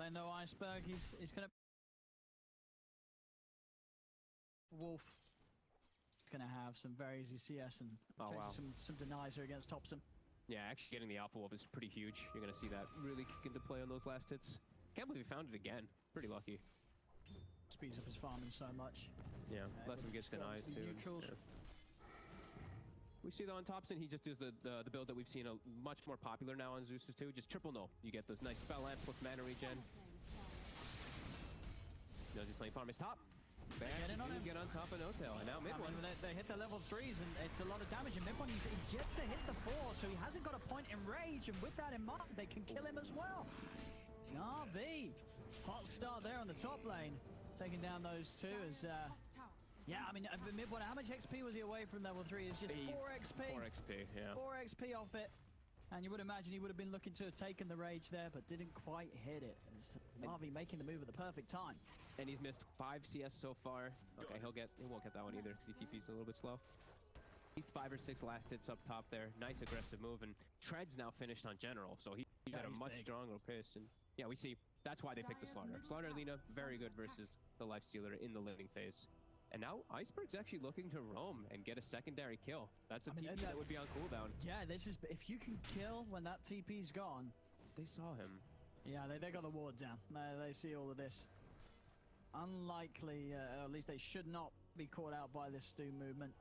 lane though, Iceberg. He's gonna Wolf. He's gonna have some very easy CS and some denies here against Thompson. Yeah, actually getting the Alpha Wolf is pretty huge. You're gonna see that really kick into play on those last hits. Can't believe he found it again. Pretty lucky. Speeds up his farming so much. Yeah, less him gets denies too. Yeah. We see though on Thompson, he just does the build that we've seen much more popular now on Zeus's too. Just triple null. You get those nice spell land plus mana regen. Knows he's playing farm his top. Get on top of No-Tail, and now mid one. They hit the level 3s, and it's a lot of damage. And mid one, he's yet to hit the 4, so he hasn't got a point in rage. And with that in mind, they can kill him as well. NAVI, hot start there on the top lane, taking down those two. As yeah, I mean, mid one, how much XP was he away from level 3? It's just 4 XP. 4 XP, yeah. 4 XP off it. And you would imagine he would have been looking to have taken the rage there, but didn't quite hit it. As NAVI making the move at the perfect time. And he's missed 5 CS so far. Okay, he won't get that one either. DTP's a little bit slow. He's 5 or 6 last hits up top there. Nice aggressive move, and Tread's now finished on General, so he's at a much stronger pace. And yeah, we see that's why they picked the Slaughter. Slaughter Lina, very good versus the Lifestealer in the living phase. And now Iceberg's actually looking to roam and get a secondary kill. That's a TP that would be on cooldown. Yeah, this is, if you can kill when that TP's gone. They saw him. Yeah, they got the ward down. They see all of this. Unlikely, at least they should not be caught out by this Stu movement.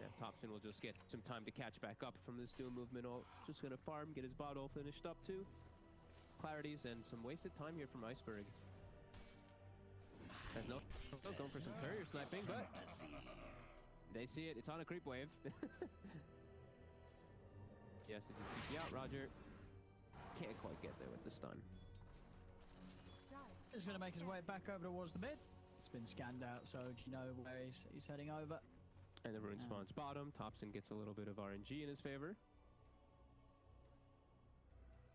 Yeah, Thompson will just get some time to catch back up from this Stu movement. Just gonna farm, get his bot all finished up too. Clarities and some wasted time here from Iceberg. There's no going for some courier sniping, but they see it. It's on a creep wave. Yes, to just peek out. Roger can't quite get there with the stun. He's going to make his way back over towards the mid. It's been scanned out, so do you know where he's heading over? And the rune spawns bottom. Thompson gets a little bit of RNG in his favor,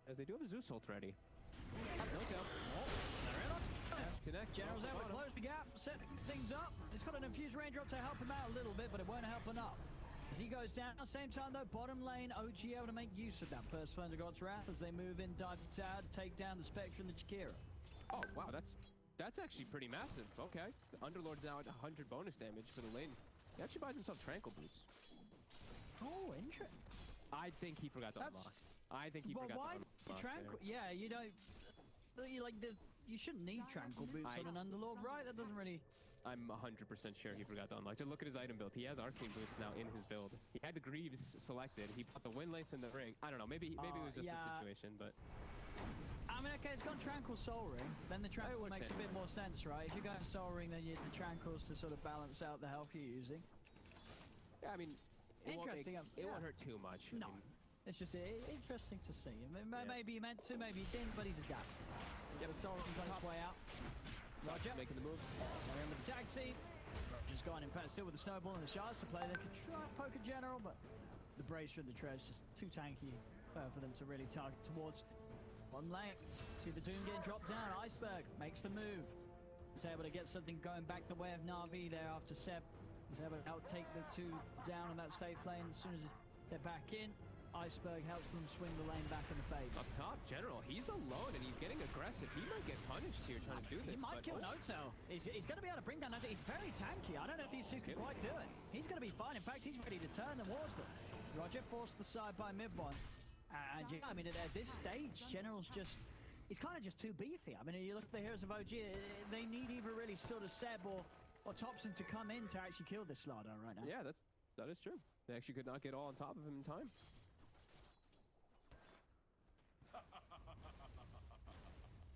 as they do have a Zeus ult ready. No-Tail. Connect. General's out, close the gap, setting things up. He's got an infused raindrop to help him out a little bit, but it won't help enough. As he goes down, at the same time though, bottom lane, OG able to make use of that first Thunder God's Wrath as they move in, dive the tower, take down the Spectre and the Chikira. Oh wow, that's actually pretty massive. Okay, the Underlord's now at 100 bonus damage for the lane. He actually buys himself Tranquil boots. Oh, interesting. I think he forgot to unlock. I think he forgot to unlock. Tranquil? Yeah, you don't. You shouldn't need Tranquil boots on an Underlord, right? That doesn't really... I'm 100% sure he forgot to unlock. Just look at his item build. He has Arcane boots now in his build. He had the Greaves selected. He put the Windlace in the ring. I don't know. Maybe it was just a situation, but... I mean, okay, it's gone Tranquil Soul Ring. Then the Tranquil makes a bit more sense, right? If you go Soul Ring, then you use the Tranquils to sort of balance out the health you're using. Yeah, I mean... It won't hurt too much. No. It's just interesting to see. Maybe he meant to, maybe he didn't, but he's adapted. Yeah, the Soul Ring's on his way out. Roger making the moves. They're in with the tag team. Roger's gone in fact still with the snowball and the shards to play. They could try and poke a General, but the Bracer and the Tread's just too tanky for them to really target towards. One lane. See the Doom getting dropped down. Iceberg makes the move. He's able to get something going back the way of NAVI there after Seb. He's able to outtake the two down on that safe lane as soon as they're back in. Iceberg helps them swing the lane back in the fade. Up top, General, he's alone and he's getting aggressive. He might get punished here trying to do this. He might kill No-Tail. He's going to be able to bring down No-Tail. He's very tanky. I don't know if these two can quite do it. He's going to be fine. In fact, he's ready to turn towards them. Roger forced the side by mid one. And yeah, I mean, at this stage, General's just... He's kind of just too beefy. I mean, you look at the heroes of OG, they need either really sort of Seb or Thompson to come in to actually kill this Slardar right now. Yeah, that is true. They actually could not get all on top of him in time.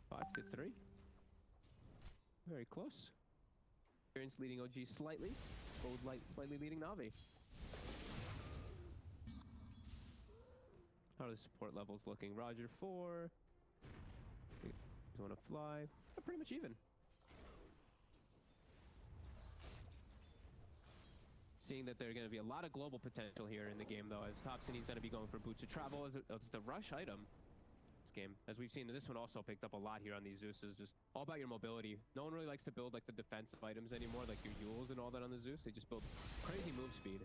5-3. Very close. Experience leading OG slightly. Old Light slightly leading Navi. How are the support levels looking? Roger 4. Just want to fly. They're pretty much even. Seeing that there's going to be a lot of global potential here in the game, though, as Thompson, he's going to be going for Boots of Travel as the rush item. Game, as we've seen, this one also picked up a lot here on these Zeus's. Just all about your mobility. No one really likes to build like the defensive items anymore, like your Yules and all that on the Zeus. They just build crazy move speed.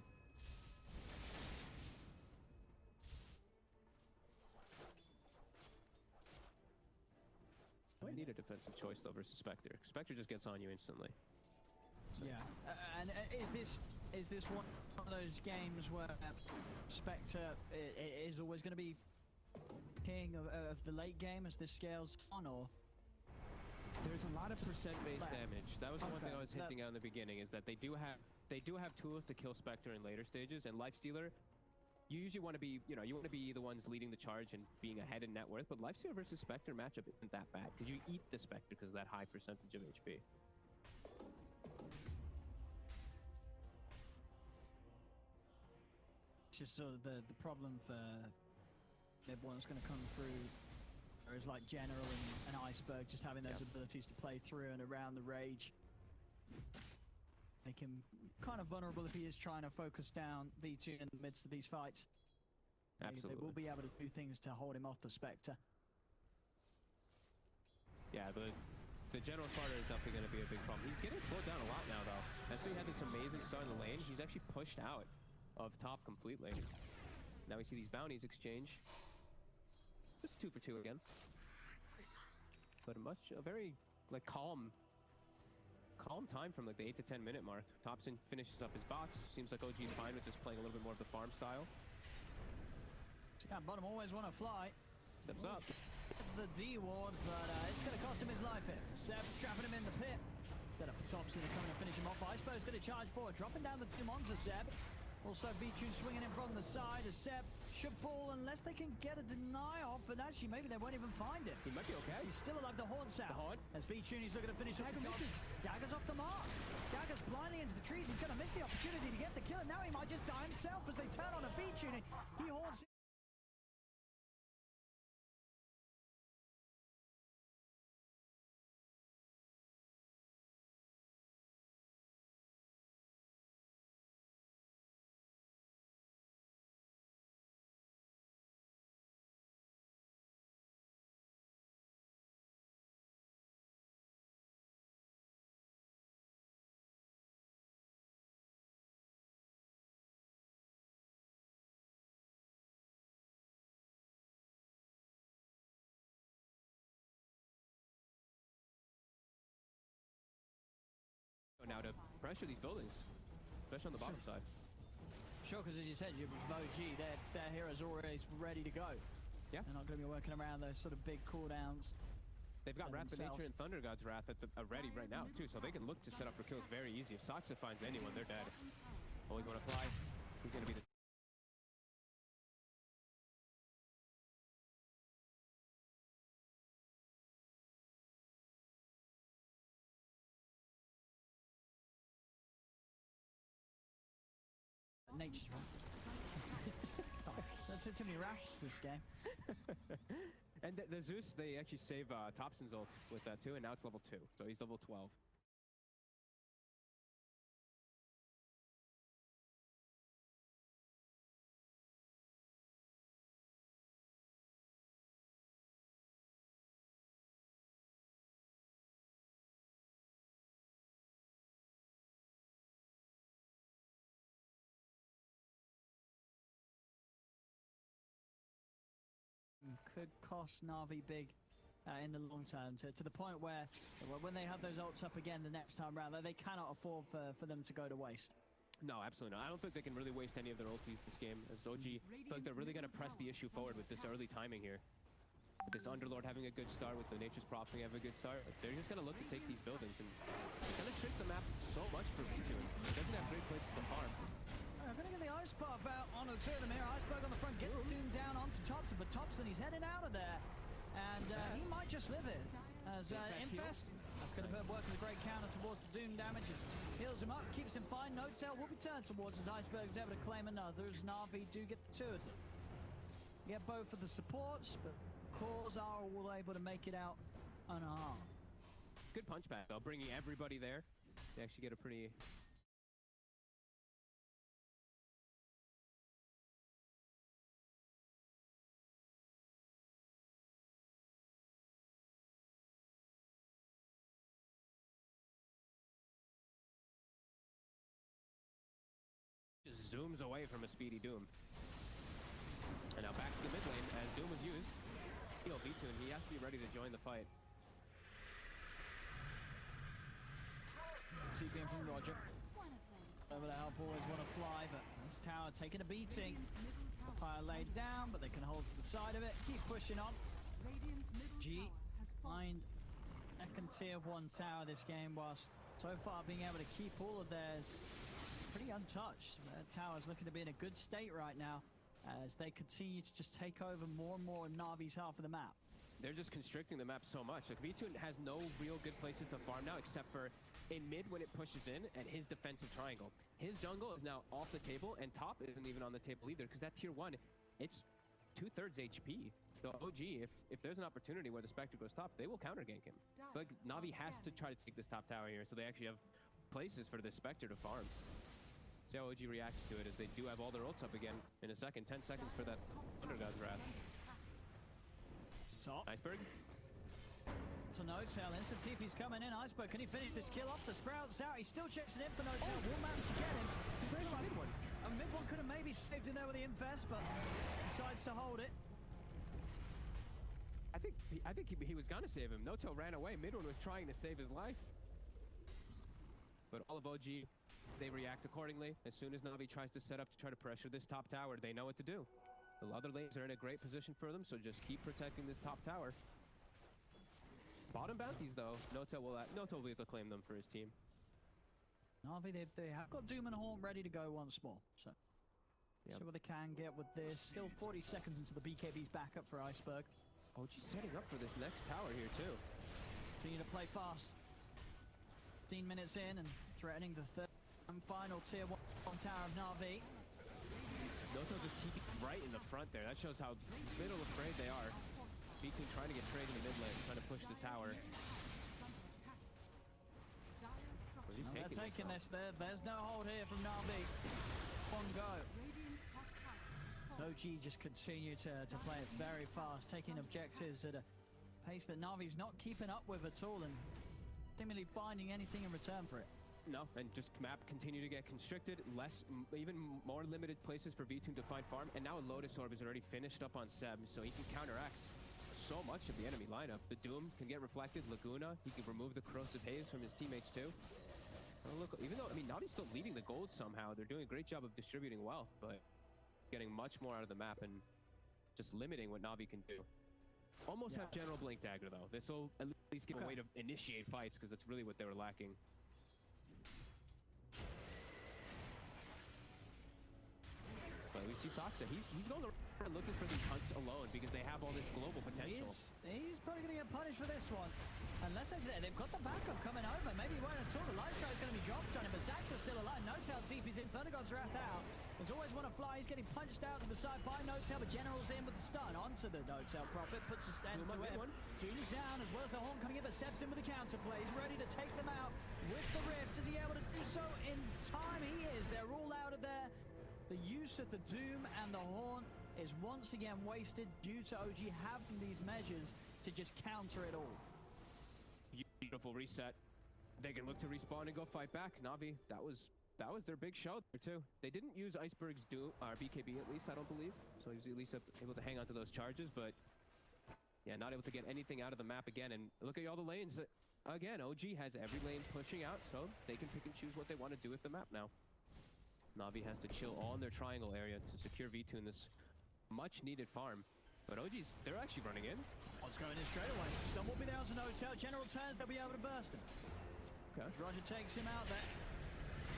a defensive choice though versus Spectre. Spectre just gets on you instantly. So. Yeah, and is this one of those games where Spectre is always going to be king of the late game as this scales on, or? There's a lot of percent-based damage. That was one thing I was hinting at in the beginning, is that they do have tools to kill Spectre in later stages, and Lifestealer, you usually want to be, you want to be the ones leading the charge and being ahead in net worth, but Lifestealer versus Spectre matchup isn't that bad, because you eat the Spectre because of that high percentage of HP. It's just sort of the problem for everyone that's going to come through. Whereas like General and Iceberg just having those abilities to play through and around the rage. Make him kind of vulnerable if he is trying to focus down V2 in the midst of these fights. Absolutely. They will be able to do things to hold him off the Spectre. Yeah, the General starter is definitely going to be a big problem. He's getting slowed down a lot now though. After he had this amazing start in the lane, he's actually pushed out of top completely. Now we see these bounties exchange. Just 2 for 2 again. But a very like calm time from like the 8 to 10 minute mark. Thompson finishes up his bots. Seems like OG's fine with just playing a little bit more of the farm style. Yeah, bottom always want to fly. Steps up. The D ward, but it's going to cost him his life here. Seb trapping him in the pit. Set up for Thompson to come in and finish him off. Iceberg's going to charge forward, dropping down the 2 onto Seb. Also, V2 swinging in from the side as Seb should pull unless they can get a deny off, and actually maybe they won't even find it. He might be okay. He's still alive, the Horn's out. The Horn. As V2 he's looking to finish off the job. Dagger's off the mark. Dagger's blindly into the trees. He's going to miss the opportunity to get the kill, and now he might just die himself as they turn on a V2. He haunts. Now to pressure these buildings, especially on the bottom side. Sure, because as you said, you're OG, their heroes are always ready to go. Yeah. They're not going to be working around those sort of big cooldowns. They've got Wrath of Nature and Thunder God's Wrath ready right now, too, so they can look to set up for kills very easy. If Saksa finds anyone, they're dead. Always want to fly. He's going to be the... Nature's wrong. Sorry, that's too many rafts this game. And the Zeus, they actually save Thompson's ult with that too, and now it's level 2, so he's level 12. Could cost Navi big in the long term, to the point where when they have those ults up again the next time round, they cannot afford for them to go to waste. No, absolutely not. I don't think they can really waste any of their ultis this game, as OG feel like they're really going to press the issue forward with this early timing here. With this Underlord having a good start, with the Nature's Prophet having a good start, they're just going to look to take these buildings, and it's going to shrink the map so much for V2. It doesn't have great places to farm. I'm going to get the Ice Puff out on the 2 of them here. Iceberg on the front, get Doom down onto Thompson, but Thompson, he's heading out of there. And he might just live it. As Infest, that's going to work with a great counter towards the Doom damages. Heals him up, keeps him fine. No tail will be turned towards as Iceberg's able to claim another. As Navi do get the 2 of them. Get both of the supports, but Cores are all able to make it out unharmed. Good punch back, though, bringing everybody there. They actually get a pretty... Just zooms away from a speedy Doom. And now back to the mid lane as Doom was used. He'll V2 and he has to be ready to join the fight. TP in from Roger. Over the help always want to fly, but this tower taking a beating. Fire laid down, but they can hold to the side of it. Keep pushing on. G find second tier 1 tower this game, whilst so far being able to keep all of theirs pretty untouched. Their tower's looking to be in a good state right now as they continue to just take over more and more of Navi's half of the map. They're just constricting the map so much. Like, V2 has no real good places to farm now, except for in mid when it pushes in, and his defensive triangle. His jungle is now off the table, and top isn't even on the table either, because that tier 1, it's 2/3 HP. So OG, if there's an opportunity where the Spectre goes top, they will counter gank him. But Navi has to try to take this top tower here, so they actually have places for the Spectre to farm. See how OG reacts to it, as they do have all their ults up again in a second. 10 seconds for that Thunder God's Wrath. So Iceberg. to No-Tail, instant TP's coming in. Iceberg, can he finish this kill off? The Sprout's out, he still checks it in for No-Tail. Will manage to get him. A mid one could have maybe saved in there with the Infest, but decides to hold it. I think he was gonna save him. No-Tail ran away. Midone was trying to save his life. But all of OG, they react accordingly. As soon as Navi tries to set up to try to pressure this top tower, they know what to do. The other lanes are in a great position for them, so just keep protecting this top tower. Bottom bounties, though, No-Tail will be able to claim them for his team. Navi, they have got Doom and Haunt ready to go once more. So, see what they can get with this. Still 40 seconds into the BKB's backup for Iceberg. OG setting up for this next tower here, too. Continue to play fast. 15 minutes in and threatening the third and final tier 1 tower of Navi. No-Tail just TP right in the front there. That shows how little afraid they are. V2 trying to get trade in the mid lane, trying to push the tower. They're taking this there. There's no hold here from Navi. One go. OG just continue to play it very fast, taking objectives at a pace that Navi's not keeping up with at all, and seemingly finding anything in return for it. No, and just map continue to get constricted, even more limited places for V2 to find farm, and now a Lotus Orb is already finished up on Seb, so he can counteract so much of the enemy lineup. The Doom can get reflected, Laguna, he can remove the Corrosive Haze from his teammates too. Oh, look, even though, I mean, Navi's still leading the gold somehow, they're doing a great job of distributing wealth, but getting much more out of the map and just limiting what Navi can do. Almost have General Blink Dagger, though. This will at least give a way to initiate fights, because that's really what they were lacking. But we see Saksa. He's going around looking for these hunts alone, because they have all this global potential. He's probably going to get punished for this one. Unless they've got the backup coming over. Maybe he won't at all. The life strike's going to be dropped on him, but Saksa's still alive. No-Tail TP's in. Thunder God's Wrath out. There's always want to fly. He's getting punched out to the side by No-Tail, but General's in with the stun onto the No-Tail Prophet. Puts a stand to it. Doom is down, as well as the Horn coming in, but Seb's in with the counterplay. He's ready to take them out with the Rift. Is he able to do so in time? He is. They're all out of there. The use of the Doom and the Horn is once again wasted due to OG having these measures to just counter it all. Beautiful reset. They can look to respawn and go fight back. Navi, that was their big show there too. They didn't use Iceberg's BKB at least, I don't believe. So he was at least able to hang on to those charges, but yeah, not able to get anything out of the map again. And look at all the lanes. Again, OG has every lane pushing out, so they can pick and choose what they want to do with the map now. Navi has to chill all in their triangle area to secure V2 in this much needed farm. But OG's, they're actually running in. What's going in straight away? Stun will be there to No-Tail. General turns, they'll be able to burst him. Okay. Roger takes him out there.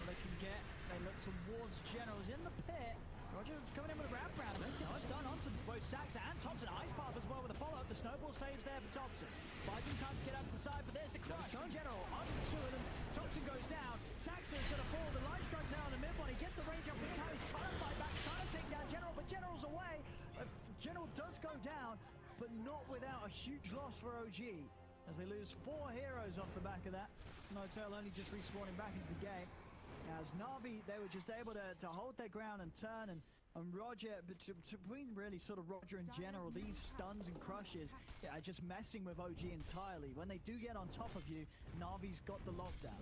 What they can get, they look towards General's in the pit. Roger coming in with a wrap round. Nice stun onto both Saksa and Thompson. Ice Path as well with a follow-up. The snowball saves there for Thompson. Buys him time to get out to the side, but there's the crush. General onto the two of them. Thompson goes down. Saksa's going to fall. The light strikes out on the mid one. He gets the range up with time. He's trying to fight back, trying to take down General, but General's away. General does go down, but not without a huge loss for OG, as they lose 4 heroes off the back of that. No-Tail only just respawning back into the game. As Navi, they were just able to hold their ground and turn, and Roger, between really sort of Roger and General, these stuns and crushes are just messing with OG entirely. When they do get on top of you, Navi's got the lockdown.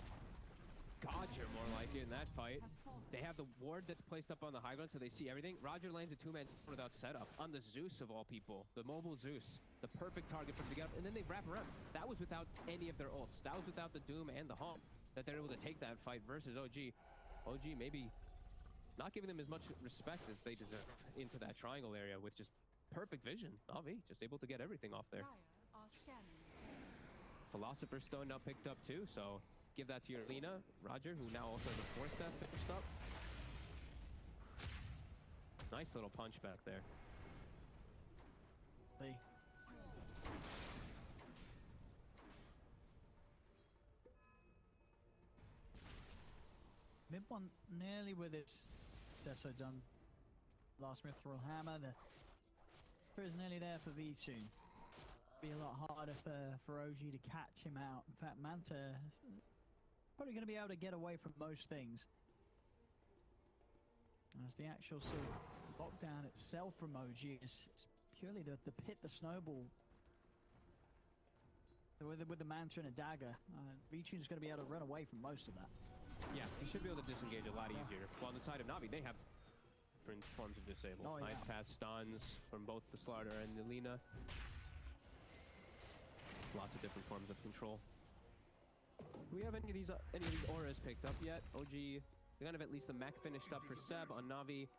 God, you're more like it in that fight. They have the ward that's placed up on the high ground, so they see everything. Roger lands a 2-man without setup on the Zeus of all people, the mobile Zeus, the perfect target for them to get up, and then they wrap around. That was without any of their ults. That was without the Doom and the Haunt. that they're able to take that fight versus OG. OG maybe not giving them as much respect as they deserve into that triangle area with just perfect vision. NAVI just able to get everything off there. Philosopher's Stone now picked up too, so give that to your Lena, Roger, who now also has a 4-step finished up. Nice little punch back there. Mid one nearly with its Deso done. Last mithril hammer. The is nearly there for V2. Be a lot harder for OG to catch him out. In fact, Manta probably going to be able to get away from most things. As the actual sort of lockdown itself from OG is purely the pit, the snowball. With the Manta and a dagger, V2's going to be able to run away from most of that. Yeah, he should be able to disengage a lot easier. While on the side of NAVI, they have different forms of disable. Oh, yeah. Ice path stuns from both the Slardar and the Lena. Lots of different forms of control. Do we have any of these auras picked up yet? OG, they kind of at least the mech finished up for Seb. On NAVI,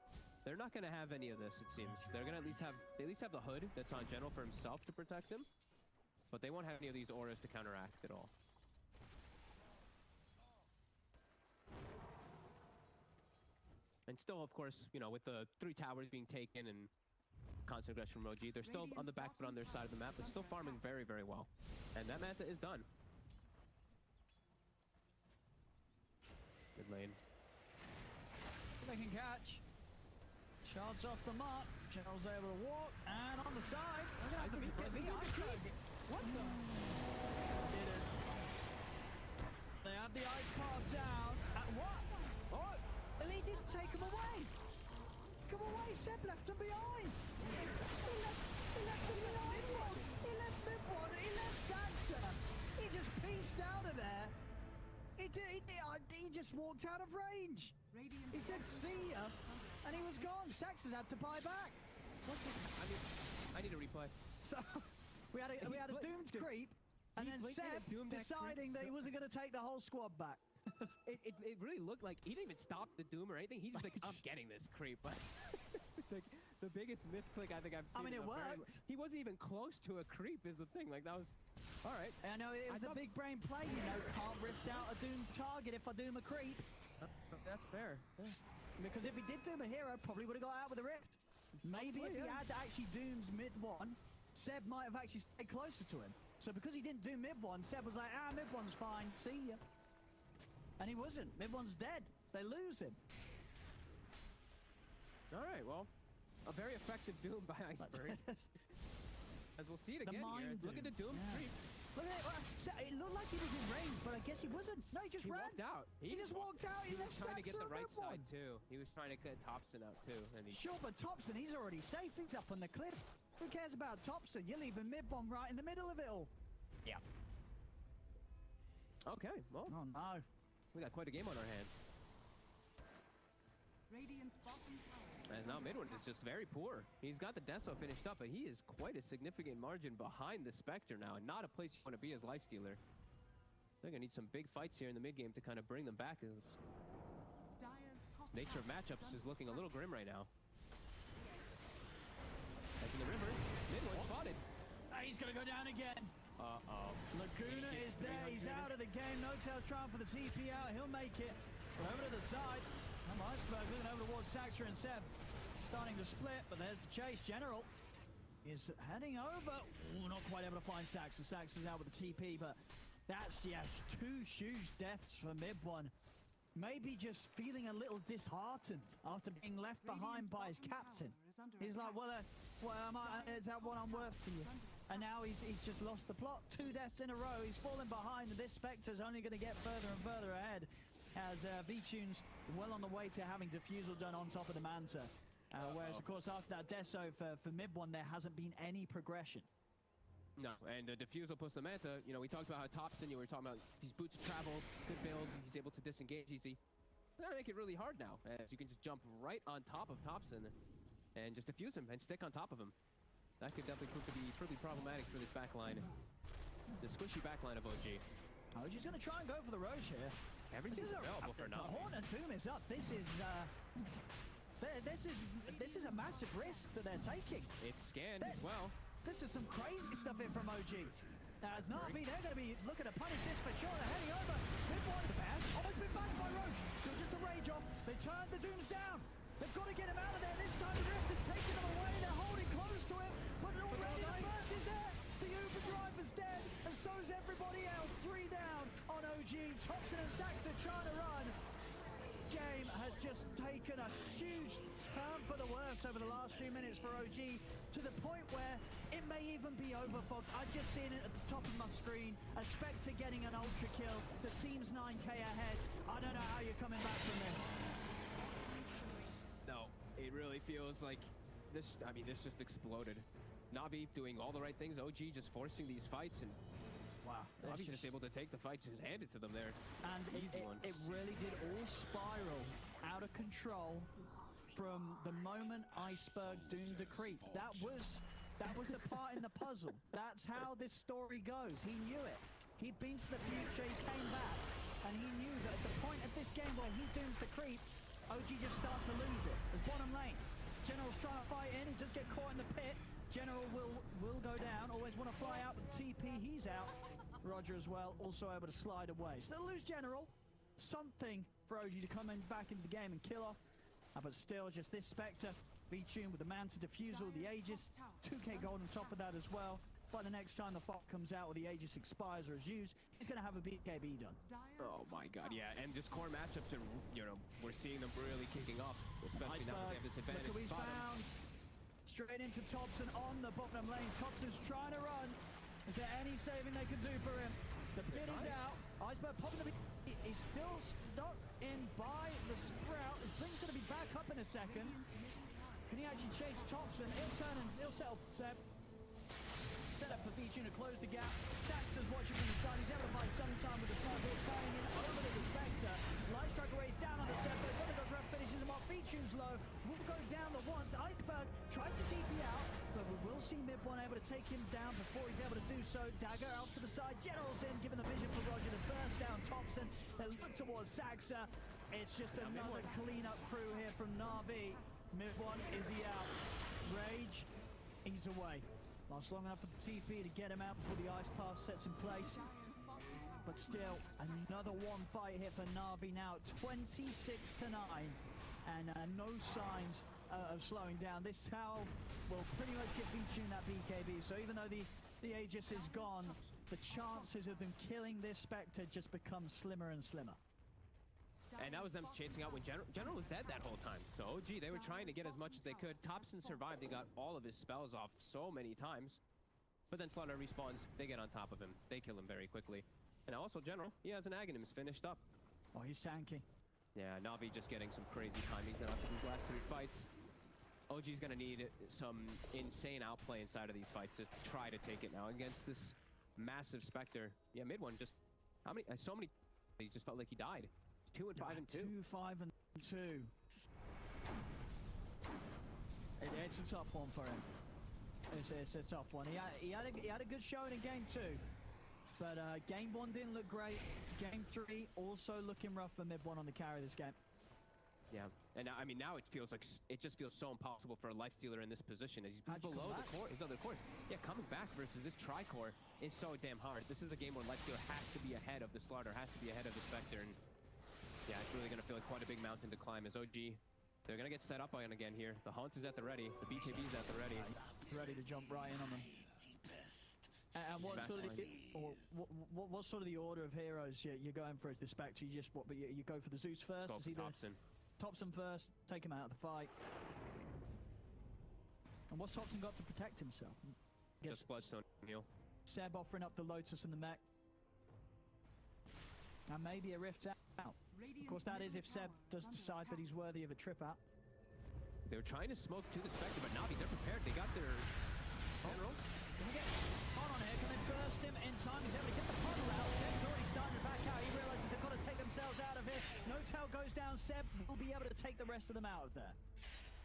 they're not going to have any of this, it seems. They're going to at least have the hood that's on General for himself to protect him. But they won't have any of these auras to counteract at all. And still, of course, you know, with the 3 towers being taken and constant aggression from OG, they're still on the back foot on their side of the map, but still farming very, very well. And that Manta is done. Good lane. They can catch. Shards off the mark. General's able to walk, and on the side. What the? Didn't. They have the ice path down. What? Oh, Elite didn't take him away. Come away, Seb left him behind. He left him behind. He left Midward. He left Saxa. He just pieced out of there. He just walked out of range. He said, "See ya," and he was gone. Saxa's had to buy back. I need a replay. So we had a doomed creep, and then Seb deciding that he wasn't going to take the whole squad back. It really looked like he didn't even stop the Doom or anything. He's just like, I'm getting this creep. It's like the biggest misclick I think I've seen. I mean, it worked. He wasn't even close to a creep is the thing. Like, that was... All right. I know, it was the big brain play, you know. Can't rift out a Doom target if I Doom a creep. That's fair. Yeah. Because if he did Doom a hero, probably would have got out with a rift. Maybe if he had actually Dooms mid-1, Seb might have actually stayed closer to him. So because he didn't do mid-1, Seb was like, mid-1's fine, see ya. And he wasn't. Mid-1's dead. They lose him. All right, well, a very effective Doom by Iceberg. As we'll see it again here. Look at the Doom creep. Look at it. It looked like he was in range, but I guess he wasn't. No, he just ran. Walked out. He just walked out. He left trying to get the right Mid-1. side, too. He was trying to get Thompson out, too. And he... Sure, but Thompson, he's already safe. He's up on the cliff. Who cares about Thompson? You're leaving Mid-1 right in the middle of it all. Yeah. Okay, well. Oh, no. We got quite a game on our hands. As now Midward is just very poor. He's got the Deso finished up, but he is quite a significant margin behind the Spectre now, and not a place you want to be as lifestealer. They're going to need some big fights here in the mid game to kind of bring them back. As nature of matchups is looking a little grim right now. As in the river, Midward spotted. He's going to go down again. Laguna is there. He's out of the game. No-Tail's trying for the TP out. He'll make it. Over to the side. Iceberg looking over towards Saxa and Seb. Starting to split, but there's the chase. General is heading over. Ooh, not quite able to find Saxa. Saxa's out with the TP, but that's, yeah, 2 huge deaths for Mid-1. Maybe just feeling a little disheartened after being left behind by his captain. He's like, well, is that what I'm worth to you? And now he's just lost the plot. 2 deaths in a row. He's falling behind, and this Spectre's only going to get further and further ahead as V-Tune's well on the way to having Diffusal done on top of the Manta. Whereas, of course, after that Deso for Mid-1, there hasn't been any progression. No, and Diffusal plus the Manta, you know, we talked about how Thompson, you were talking about these boots of travel, good build, he's able to disengage easy. They're going to make it really hard now, as you can just jump right on top of Thompson and just diffuse him and stick on top of him. That could definitely prove to be pretty problematic for this backline. The squishy backline of OG. Oh, she's going to try and go for the Roche here. Everything's available for now. Horn and Doom is up. This is a massive risk that they're taking. It's scanned as well. This is some crazy stuff in from OG. As Navi, they're going to be looking to punish this for sure. They're heading over. Mid one, bash. Almost been bashed by Roche. Still just a rage off. They turn the Dooms down. They've got to get him out of there. This time the Rift is taking him away. They're holding close to him. But already the burst is there. The Uber driver's dead. And so is everybody else. 3 down on OG. Thompson and Sachs are trying to run. Game has just taken a huge turn for the worse over the last few minutes for OG, to the point where it may even be over. I've just seen it at the top of my screen. A Spectre getting an ultra kill. The team's 9k ahead. I don't know how you're coming back from this. No, it really feels like this. I mean, this just exploded. Navi doing all the right things. OG just forcing these fights, and wow, Navi's just able to take the fights and hand it to them there. And it really did all spiral out of control from the moment Iceberg doomed a creep. That was the part in the puzzle. That's how this story goes. He knew it. He'd been to the future, he came back, and he knew that at the point of this game where he dooms the creep, OG just starts to lose it. As bottom lane, General's trying to fight in, he just get caught in the pit. General will go down, always want to fly out, but TP, he's out. Roger as well, also able to slide away. Still lose General. Something for OG to come back into the game and kill off. But still, just this Spectre, V-Tune with the Manta Diffusal, the Aegis, 2k gold on top of that as well. By the next time the Fox comes out or the Aegis expires or is used, he's going to have a BKB done. Oh my god, yeah, and just core matchups, and we're seeing them really kicking off, especially now that they have this advantage. Look who he's found. Straight into Thompson on the bottom lane. Thompson's trying to run. Is there any saving they can do for him? The pit is out. Iceberg popping the... He's still stuck in by the Sprout. Blink's going to be back up in a second. Can he actually chase Thompson? He'll turn and he'll settle Seb. Set up for V-Tune to close the gap. Saxon's watching from the side. He's able to fight some time with the sniper. Turning in over to the Spectre. Light Strike away down on the Seb, but one of the grab finishes him off. V-Tune's low. Will go down the once. Iceberg tries to TP out, but we will see Mid-1 able to take him down before he's able to do so. Dagger out to the side. General's in, given the vision for Roger to burst down Thompson. They look towards Saxa. It's just another clean-up crew here from Navi. Mid-1, is he out? Rage, he's away. Lasts long enough for the TP to get him out before the ice path sets in place. But still, another one fight here for Navi now, 26-9, and no signs of slowing down. This Tau will pretty much get V-Tune that BKB, so even though the Aegis is gone, the chances of them killing this Spectre just become slimmer and slimmer. And that was them chasing out when General was dead that whole time. So OG, they were trying to get as much as they could. Thompson survived. They got all of his spells off so many times. But then Slaughter respawns. They get on top of him. They kill him very quickly. And also General, he has an Aghanim's finished up. Oh, he's tanky. Yeah, Navi just getting some crazy timings now after these last 3 fights. OG's going to need some insane outplay inside of these fights to try to take it now against this massive Spectre. Yeah, Mid-1 just... How many... So many... He just felt like he died. 2 and 5 and 2. 2, 5 and 2. It's a tough one for him. It's a tough one. He had a good showing in game 2, but game 1 didn't look great. Game 3 also looking rough for Mid-1 on the carry this game. Yeah, and I mean now it just feels so impossible for a Lifestealer in this position as he's below his other cores. Yeah, coming back versus this Tri-Core is so damn hard. This is a game where Lifestealer has to be ahead of the Slaughter, has to be ahead of the Spectre, and yeah, it's really going to feel like quite a big mountain to climb as OG. They're going to get set up on again here. The Haunt is at the ready. The BKB is at the ready. Ready to jump right in on them. And what sort of the order of heroes you're going for as the Spectre? You just you go for the Zeus first? Go for Thompson. Thompson first, take him out of the fight. And what's Thompson got to protect himself? Just Bloodstone heal. Seb offering up the Lotus and the mech. And maybe a rift out. Of course, that is if Seb does decide that he's worthy of a trip out. They were trying to smoke to the Spectre, but Navi, they're prepared. They got their general. Can we get on here? Can they burst him in time? He's able to get the puddle out. Seb's already starting to back out. He realizes they've got to take themselves out of here. No tail goes down. Seb will be able to take the rest of them out of there.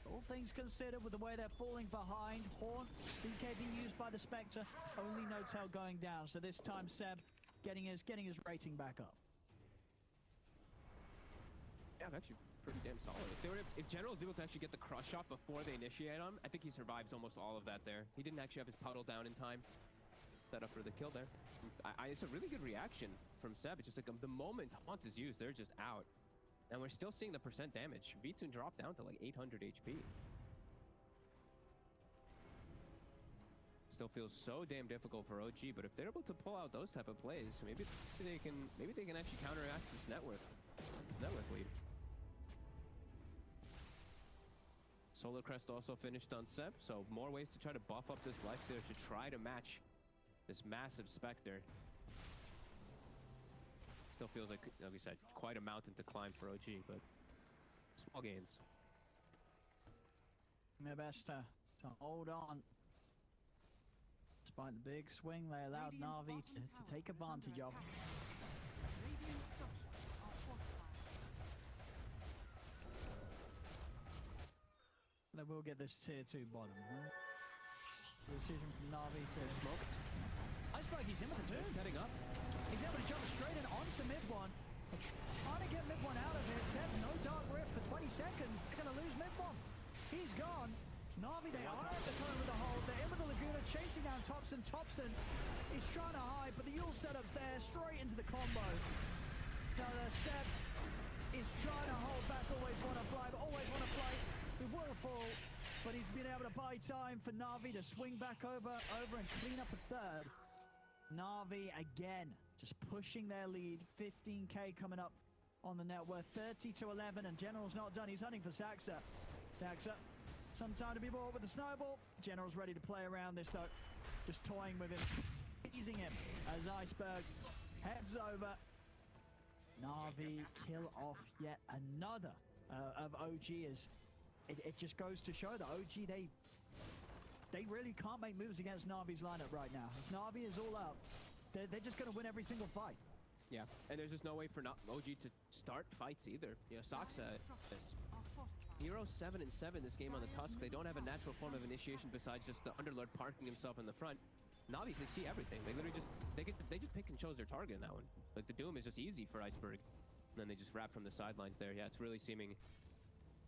All things considered, with the way they're falling behind, Haunt, BKB used by the Spectre, only no tail going down. So this time Seb getting his rating back up. Yeah, actually pretty damn solid. If General's able to actually get the crush shot before they initiate him, I think he survives almost all of that there. He didn't actually have his puddle down in time. Set up for the kill there. It's a really good reaction from Seb. It's just like the moment Haunt is used, they're just out. And we're still seeing the percent damage. V2 dropped down to like 800 HP. Still feels so damn difficult for OG, but if they're able to pull out those type of plays, maybe they can actually counteract this net worth lead. Solar Crest also finished on Seb, so more ways to try to buff up this lifesteal to try to match this massive Spectre. Still feels like we said, quite a mountain to climb for OG, but small gains. Their best to hold on. Despite the big swing, they allowed Na'Vi to take advantage of. They will get this tier 2 bottom. Huh? Decision from Na'Vi to smoked. Iceberg, he's in with the turn. Setting up. He's able to jump straight in onto mid one. Trying to get mid one out of here. Seb, no dark rift for 20 seconds. They're going to lose mid one. He's gone. Na'Vi, they are at the corner with the hold. They're in with the Laguna, chasing down Thompson. Thompson is trying to hide, but the Yule setup's there, straight into the combo. Now, Seb is trying to hold back, always want to fly, but always want to fly. He will fall, but he's been able to buy time for Na'Vi to swing back over and clean up a third. Na'Vi again, just pushing their lead. 15k coming up on the net worth, 30-11, and General's not done. He's hunting for Saxa. Saxa, some time to be bought with the snowball. General's ready to play around this though, just toying with him, teasing him as Iceberg heads over. Na'Vi kill off yet another of OG. As it just goes to show that OG, they really can't make moves against Na'Vi's lineup right now. If Na'Vi is all out, they're just going to win every single fight. Yeah, and there's just no way for OG to start fights either. You know, Saxa, Hero 7-7 this game on the Tusk. They don't have a natural form of initiation besides just the Underlord parking himself in the front. Na'Vi, they see everything. They literally just they just pick and chose their target in that one. Like the Doom is just easy for Iceberg, and then they just wrap from the sidelines there. Yeah, it's really seeming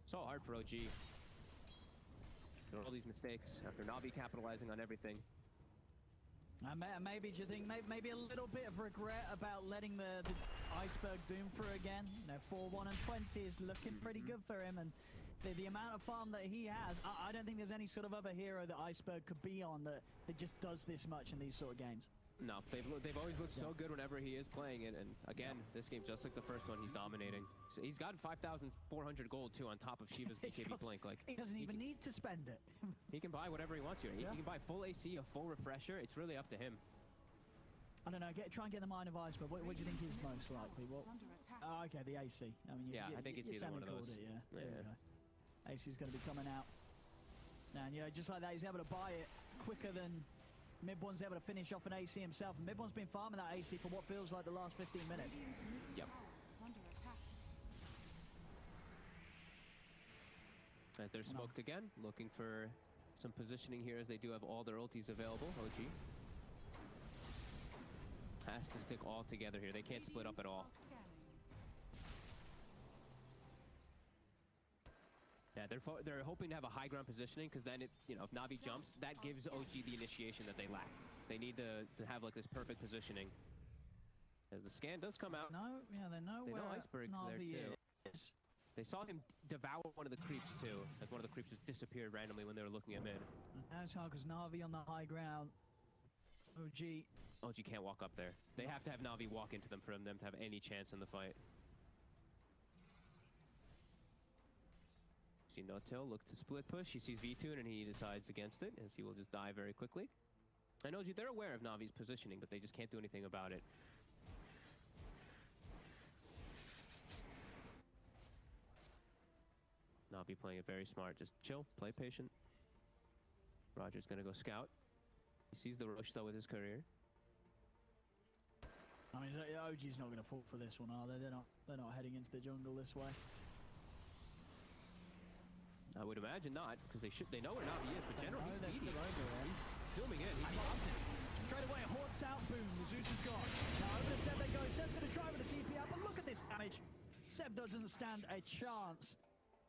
so hard for OG. There are all these mistakes after Na'Vi capitalizing on everything. Maybe, do you think, maybe a little bit of regret about letting the Iceberg Doom through again? You know, 4-1 and 20 is looking pretty good for him, and the amount of farm that he has, I don't think there's any sort of other hero that Iceberg could be on that just does this much in these sort of games. No, they've always looked so good whenever he is playing it, and again, this game, just like the first one, he's dominating. So he's got 5,400 gold too on top of Shiva's BKB Blink. Like he doesn't even need to spend it. He can buy whatever he wants here. He can buy full AC, a full refresher. It's really up to him. I don't know. Try and get the mind of Iceberg. What do you think is most likely? Okay, the AC. I mean, I think it's either one of those. AC is going to be coming out. And just like that, he's able to buy it quicker than Mid-One's able to finish off an AC himself. And Mid-One's been farming that AC for what feels like the last 15 minutes. Yep. As they're smoked again, looking for some positioning here as they do have all their ultis available. OG has to stick all together here. They can't split up at all. Yeah, they're hoping to have a high ground positioning, because then if Na'Vi jumps, that gives OG the initiation that they lack. They need to have like this perfect positioning. As the scan does come out. They know where Iceberg's Na'Vi there too. is. They saw him devour one of the creeps too, as one of the creeps just disappeared randomly when they were looking at mid. Now it's hard because Na'Vi on the high ground. OG can't walk up there. They have to have Na'Vi walk into them for them to have any chance in the fight. See No-Tail look to split push. He sees V2 and he decides against it, as he will just die very quickly. And OG, they're aware of Navi's positioning, but they just can't do anything about it. Navi playing it very smart. Just chill, play patient. Roger's gonna go scout. He sees the rush though with his career. I mean, OG's not gonna fall for this one, are they? They're not heading into the jungle this way. I would imagine not, because they know where Navi is, but General, he's speedy. He's zooming in. He's locked in. Straight away, Haunts out, boom, Zeus is gone. Now over to Seb they go. Seb's going to try with the TP out, but look at this damage. Seb doesn't stand a chance.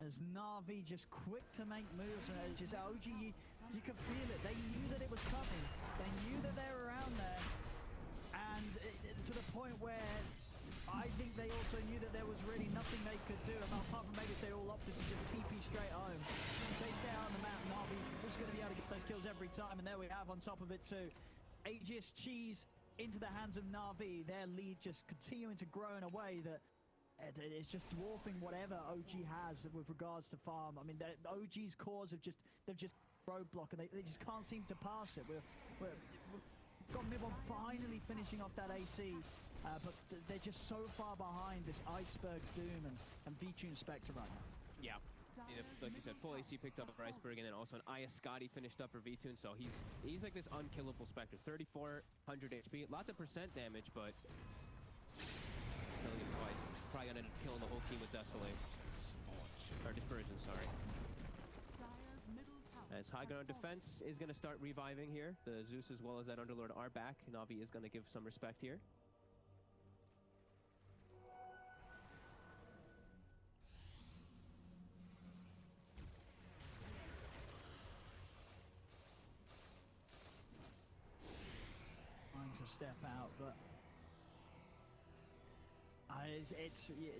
As Na'Vi just quick to make moves, and it's just OG, you can feel it. They knew that it was coming. They knew that they were around there, and to the point where I think they also knew that there was really nothing they could do, apart from maybe if they all opted to just TP straight home. If they stay out on the map, Na'Vi was going to be able to get those kills every time, and there we have on top of it too. Aegis Cheese into the hands of Na'Vi, their lead just continuing to grow in a way that it's just dwarfing whatever OG has with regards to farm. I mean, OG's cores they've just roadblock, and they just can't seem to pass it. We've got Mid-1 finally finishing off that AC, but they're just so far behind this Iceberg Doom and V-Tune Spectre right now. Yeah. Like you said, full AC picked up for Iceberg, and then also an Iascati finished up for V-Tune, so he's like this unkillable Spectre. 3,400 HP, lots of percent damage, but killing him twice. Probably gonna end up killing the whole team with Desolate. Or Dispersion, sorry. As high ground defense is gonna start reviving here. The Zeus as well as that Underlord are back. Na'Vi is gonna give some respect here. Trying to step out, but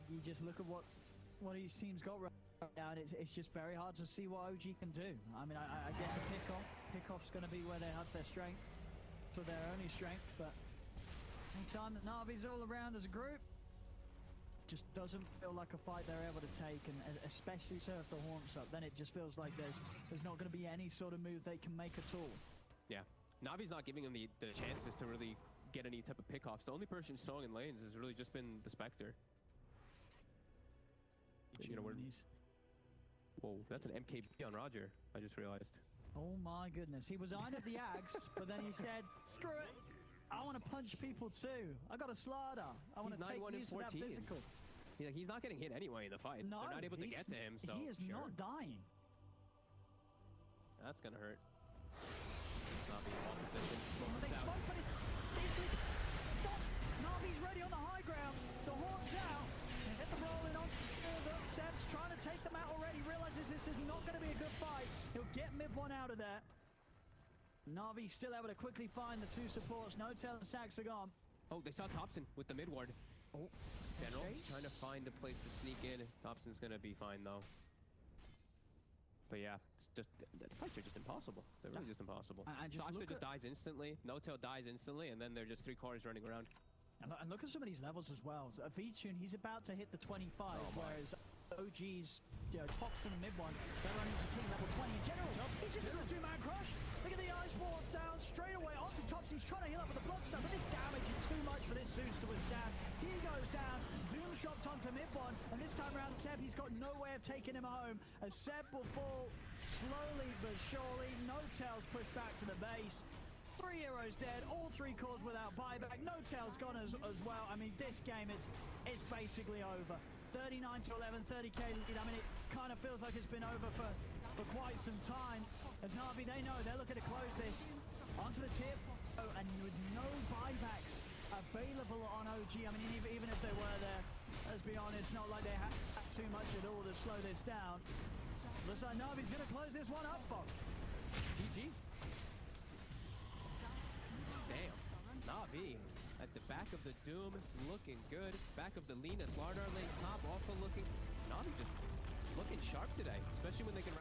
you just look at what his team's got right now, and it's just very hard to see what OG can do. I mean, I guess a pickoff's going to be where they have their strength, so their only strength. But anytime that Na'Vi's all around as a group, just doesn't feel like a fight they're able to take, and especially so if the Haunts up, then it just feels like there's not going to be any sort of move they can make at all. Yeah, Navi's not giving them the chances to really get any type of pickoffs. The only person showing in lanes has really just been the Spectre. You know, whoa, that's an MKB on Roger, I just realized. Oh my goodness, he was eyeing at the Ags, but then he said, screw it, I want to punch people too. I got a slaughter. I want to take use of that physical. He's not getting hit anyway in the fights. No, they're not able to get to him, so he is not dying. That's gonna hurt. Na'Vi in ball position. They spoke, but it's Na'Vi's ready on the high ground. The Haunts out. Hit the roll in on Seb's trying to take them out already. Realizes this is not going to be a good fight. He'll get Mid-1 out of there. Na'Vi still able to quickly find the two supports. No Tail and Sax are gone. Oh, they saw Thompson with the mid ward. Oh, General trying to find a place to sneak in. Thompson's going to be fine though. But yeah, it's just, the fights are just impossible. They're really just impossible. Soxer just dies instantly. No Tail dies instantly, and then they're just 3 cores running around. And look at some of these levels as well. So V-Tune, he's about to hit the 25, whereas OG's, Thompson and Mid-1, they're running to team level 20. In general, he's just a little 2-man crush. Look at the Ice Ward down straight away onto Thompson. He's trying to heal up with the Bloodstone, but this damage is too much for this Zeus to withstand. He goes down, Doom shopped onto Mid-1, and this time around Seb, he's got no way of taking him home, as Seb will fall slowly but surely. No Tails pushed back to the base. 3 heroes dead, all 3 cores without buyback. No Tails gone as well. I mean, this game, it's basically over. 39 to 11, 30k lead. I mean, it kind of feels like it's been over for quite some time. As Na'Vi, they know they're looking to close this. Onto the tip, and with no buybacks available on OG. I mean, even if they were there, let's be honest, not like they had too much at all to slow this down. Looks like Na'Vi's going to close this one up, Bob. GG. Damn. Na'Vi at the back of the Doom, looking good. Back of the Lina, Slardar lane top, also looking. Na'Vi just looking sharp today, especially when they can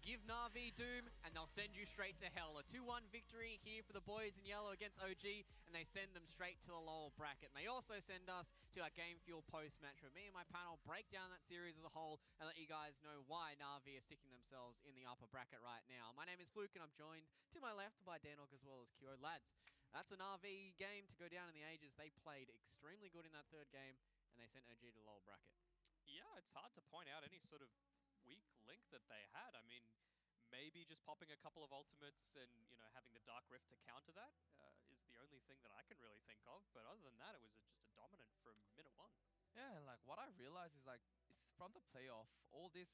give Na'Vi Doom, and they'll send you straight to hell. A 2-1 victory here for the boys in yellow against OG, and they send them straight to the lower bracket. And they also send us to our Game Fuel post-match, where me and my panel break down that series as a whole and let you guys know why Na'Vi are sticking themselves in the upper bracket right now. My name is Fluke, and I'm joined to my left by Danok as well as Kyo. Lads, that's a Na'Vi game to go down in the ages. They played extremely good in that third game, and they sent OG to the lower bracket. Yeah, it's hard to point out any sort of weak link that they had. I mean, maybe just popping a couple of ultimates and, you know, having the Dark Rift to counter that is the only thing that I can really think of. But other than that, it was just a dominant from minute one. Yeah, and like what I realized is like it's from the playoff, all this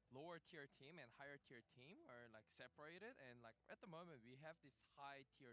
lower tier team and higher tier team are like separated, and like at the moment we have this high tier